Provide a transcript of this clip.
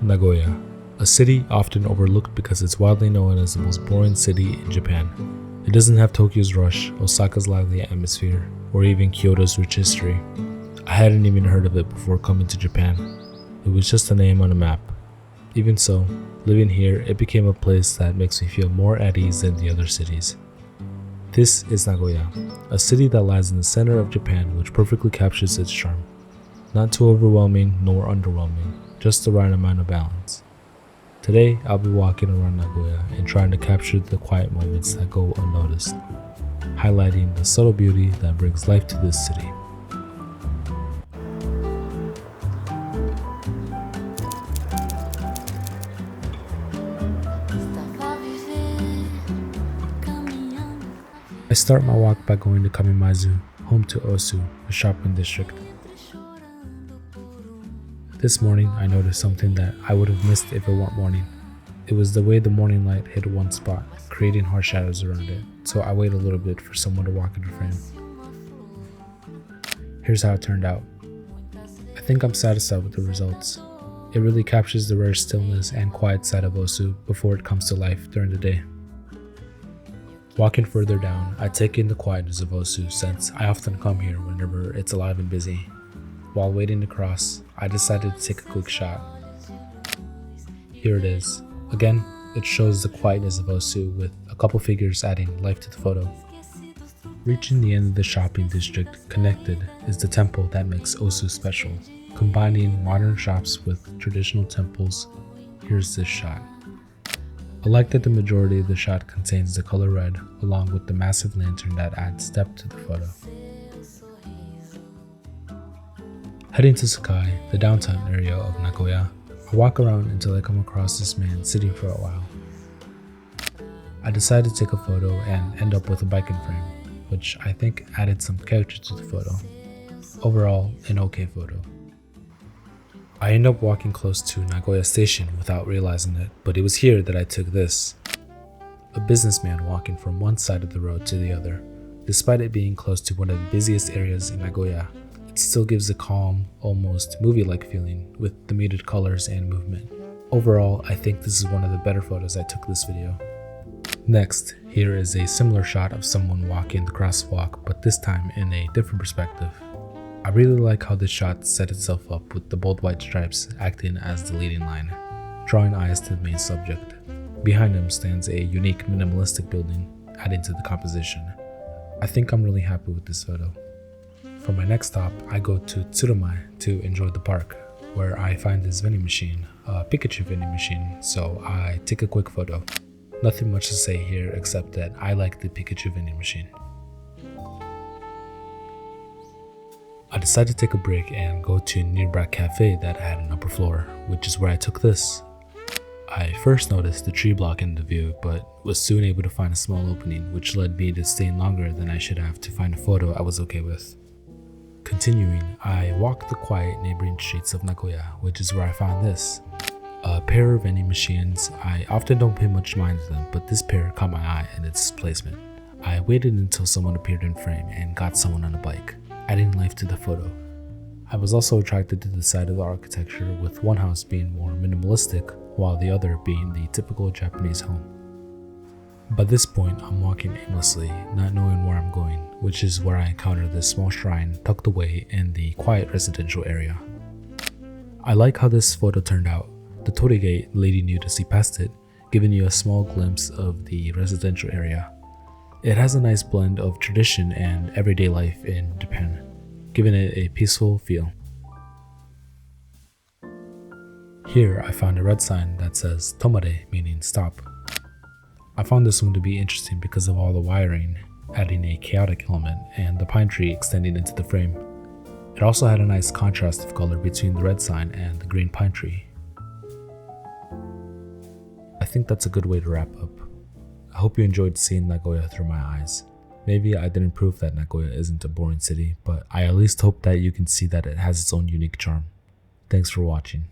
Nagoya, a city often overlooked because it's widely known as the most boring city in Japan. It doesn't have Tokyo's rush, Osaka's lively atmosphere, or even Kyoto's rich history. I hadn't even heard of it before coming to Japan. It was just a name on a map. Even so, living here, it became a place that makes me feel more at ease than the other cities. This is Nagoya, a city that lies in the center of Japan, which perfectly captures its charm. Not too overwhelming nor underwhelming, just the right amount of balance. Today, I'll be walking around Nagoya and trying to capture the quiet moments that go unnoticed, highlighting the subtle beauty that brings life to this city. I start my walk by going to Kamimazu, home to Osu, a shopping district. This morning, I noticed something that I would have missed if it weren't morning. It was the way the morning light hit one spot, creating harsh shadows around it, so I waited a little bit for someone to walk into frame. Here's how it turned out. I think I'm satisfied with the results. It really captures the rare stillness and quiet side of Osu before it comes to life during the day. Walking further down, I take in the quietness of Osu since I often come here whenever it's alive and busy. While waiting to cross, I decided to take a quick shot. Here it is. Again, it shows the quietness of Osu with a couple figures adding life to the photo. Reaching the end of the shopping district, connected is the temple that makes Osu special. Combining modern shops with traditional temples, here's this shot. I like that the majority of the shot contains the color red, along with the massive lantern that adds depth to the photo. Heading to Sakai, the downtown area of Nagoya, I walk around until I come across this man sitting for a while. I decide to take a photo and end up with a bike in frame, which I think added some character to the photo. Overall, an okay photo. I end up walking close to Nagoya Station without realizing it, but it was here that I took this. A businessman walking from one side of the road to the other. Despite it being close to one of the busiest areas in Nagoya, it still gives a calm, almost movie-like feeling with the muted colors and movement. Overall, I think this is one of the better photos I took this video. Next, here is a similar shot of someone walking the crosswalk, but this time in a different perspective. I really like how this shot set itself up with the bold white stripes acting as the leading line, drawing eyes to the main subject. Behind him stands a unique minimalistic building, adding to the composition. I think I'm really happy with this photo. For my next stop, I go to Tsurumai to enjoy the park, where I find this vending machine, a Pikachu vending machine, so I take a quick photo. Nothing much to say here except that I like the Pikachu vending machine. I decided to take a break and go to a nearby cafe that had an upper floor, which is where I took this. I first noticed the tree blocking the view, but was soon able to find a small opening, which led me to staying longer than I should have to find a photo I was okay with. Continuing, I walked the quiet neighboring streets of Nagoya, which is where I found this. A pair of vending machines. I often don't pay much mind to them, but this pair caught my eye in its placement. I waited until someone appeared in frame and got someone on a bike, adding life to the photo. I was also attracted to the side of the architecture, with one house being more minimalistic while the other being the typical Japanese home. By this point, I'm walking aimlessly, not knowing where I'm going, which is where I encounter this small shrine tucked away in the quiet residential area. I like how this photo turned out, the torii gate leading you to see past it, giving you a small glimpse of the residential area. It has a nice blend of tradition and everyday life in Japan, giving it a peaceful feel. Here I found a red sign that says Tomare, meaning stop. I found this one to be interesting because of all the wiring, adding a chaotic element, and the pine tree extending into the frame. It also had a nice contrast of color between the red sign and the green pine tree. I think that's a good way to wrap up. I hope you enjoyed seeing Nagoya through my eyes. Maybe I didn't prove that Nagoya isn't a boring city, but I at least hope that you can see that it has its own unique charm. Thanks for watching.